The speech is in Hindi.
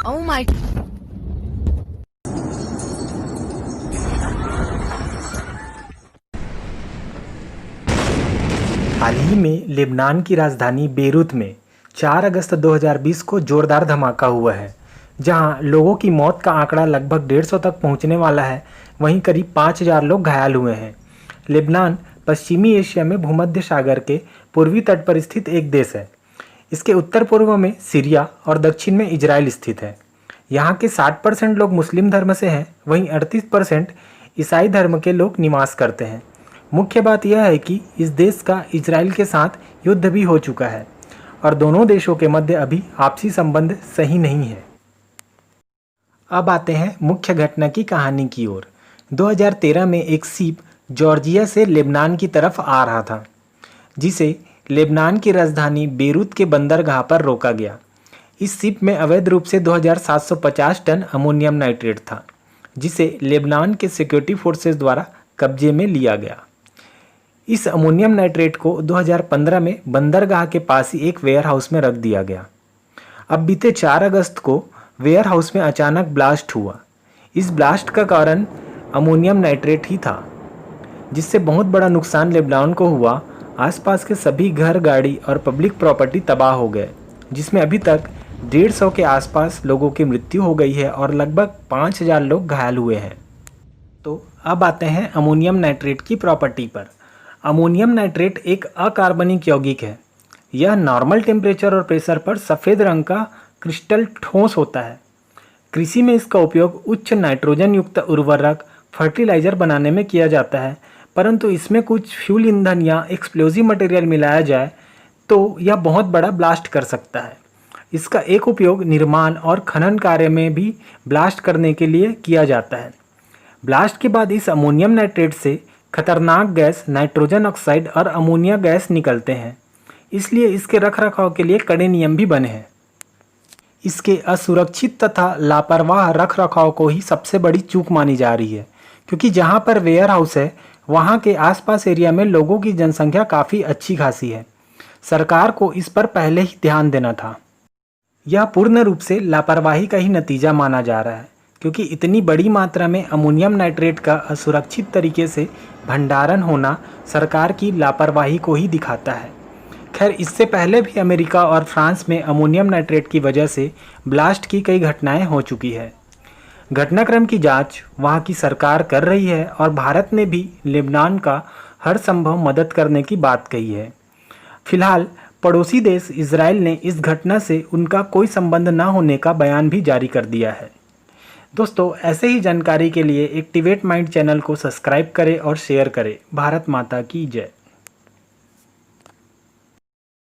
Oh my. हाल ही में लेबनान की राजधानी बेरूत में 4 अगस्त 2020 को जोरदार धमाका हुआ है, जहां लोगों की मौत का आंकड़ा लगभग 150 तक पहुंचने वाला है। वहीं करीब 5000 लोग घायल हुए हैं। लेबनान पश्चिमी एशिया में भूमध्य सागर के पूर्वी तट पर स्थित एक देश है। इसके उत्तर पूर्व में सीरिया और दक्षिण में इजराइल स्थित है। यहाँ के 60% लोग मुस्लिम धर्म से हैं, वहीं 38% ईसाई धर्म के लोग निवास करते हैं। मुख्य बात यह है कि इस देश का इजराइल के साथ युद्ध भी हो चुका है और दोनों देशों के मध्य अभी आपसी संबंध सही नहीं है। अब आते हैं मुख्य घटना की कहानी की ओर। 2013 में एक शिप जॉर्जिया से लेबनान की तरफ आ रहा था, जिसे लेबनान की राजधानी बेरूत के बंदरगाह पर रोका गया। इस शिप में अवैध रूप से 2750 टन अमोनियम नाइट्रेट था, जिसे लेबनान के सिक्योरिटी फोर्सेस द्वारा कब्जे में लिया गया। इस अमोनियम नाइट्रेट को 2015 में बंदरगाह के पास ही एक वेयर हाउस में रख दिया गया। अब बीते 4 अगस्त को वेयर हाउस में अचानक ब्लास्ट हुआ। इस ब्लास्ट का कारण अमोनियम नाइट्रेट ही था, जिससे बहुत बड़ा नुकसान लेबनान को हुआ। आसपास के सभी घर, गाड़ी और पब्लिक प्रॉपर्टी तबाह हो गए, जिसमें अभी तक 150 के आसपास लोगों की मृत्यु हो गई है और लगभग 5000 लोग घायल हुए हैं। तो अब आते हैं अमोनियम नाइट्रेट की प्रॉपर्टी पर। अमोनियम नाइट्रेट एक अकार्बनिक यौगिक है। यह नॉर्मल टेम्परेचर और प्रेशर पर सफ़ेद रंग का क्रिस्टल ठोस होता है। कृषि में इसका उपयोग उच्च नाइट्रोजन युक्त उर्वरक, फर्टिलाइजर बनाने में किया जाता है, परंतु इसमें कुछ फ्यूल ईंधन या एक्सप्लोजिव मटेरियल मिलाया जाए तो यह बहुत बड़ा ब्लास्ट कर सकता है। इसका एक उपयोग निर्माण और खनन कार्य में भी ब्लास्ट करने के लिए किया जाता है। ब्लास्ट के बाद इस अमोनियम नाइट्रेट से खतरनाक गैस नाइट्रोजन ऑक्साइड और अमोनिया गैस निकलते हैं, इसलिए इसके रखरखाव के लिए कड़े नियम भी बने हैं। इसके असुरक्षित तथा लापरवाह रखरखाव को ही सबसे बड़ी चूक मानी जा रही है, क्योंकि जहां पर वेयर हाउस है वहां के आसपास एरिया में लोगों की जनसंख्या काफ़ी अच्छी खासी है। सरकार को इस पर पहले ही ध्यान देना था। यह पूर्ण रूप से लापरवाही का ही नतीजा माना जा रहा है, क्योंकि इतनी बड़ी मात्रा में अमोनियम नाइट्रेट का असुरक्षित तरीके से भंडारण होना सरकार की लापरवाही को ही दिखाता है। खैर, इससे पहले भी अमेरिका और फ्रांस में अमोनियम नाइट्रेट की वजह से ब्लास्ट की कई घटनाएं हो चुकी है। घटनाक्रम की जांच वहां की सरकार कर रही है और भारत ने भी लेबनान का हर संभव मदद करने की बात कही है। फिलहाल पड़ोसी देश इजराइल ने इस घटना से उनका कोई संबंध न होने का बयान भी जारी कर दिया है। दोस्तों, ऐसे ही जानकारी के लिए एक्टिवेट माइंड चैनल को सब्सक्राइब करें और शेयर करें। भारत माता की जय।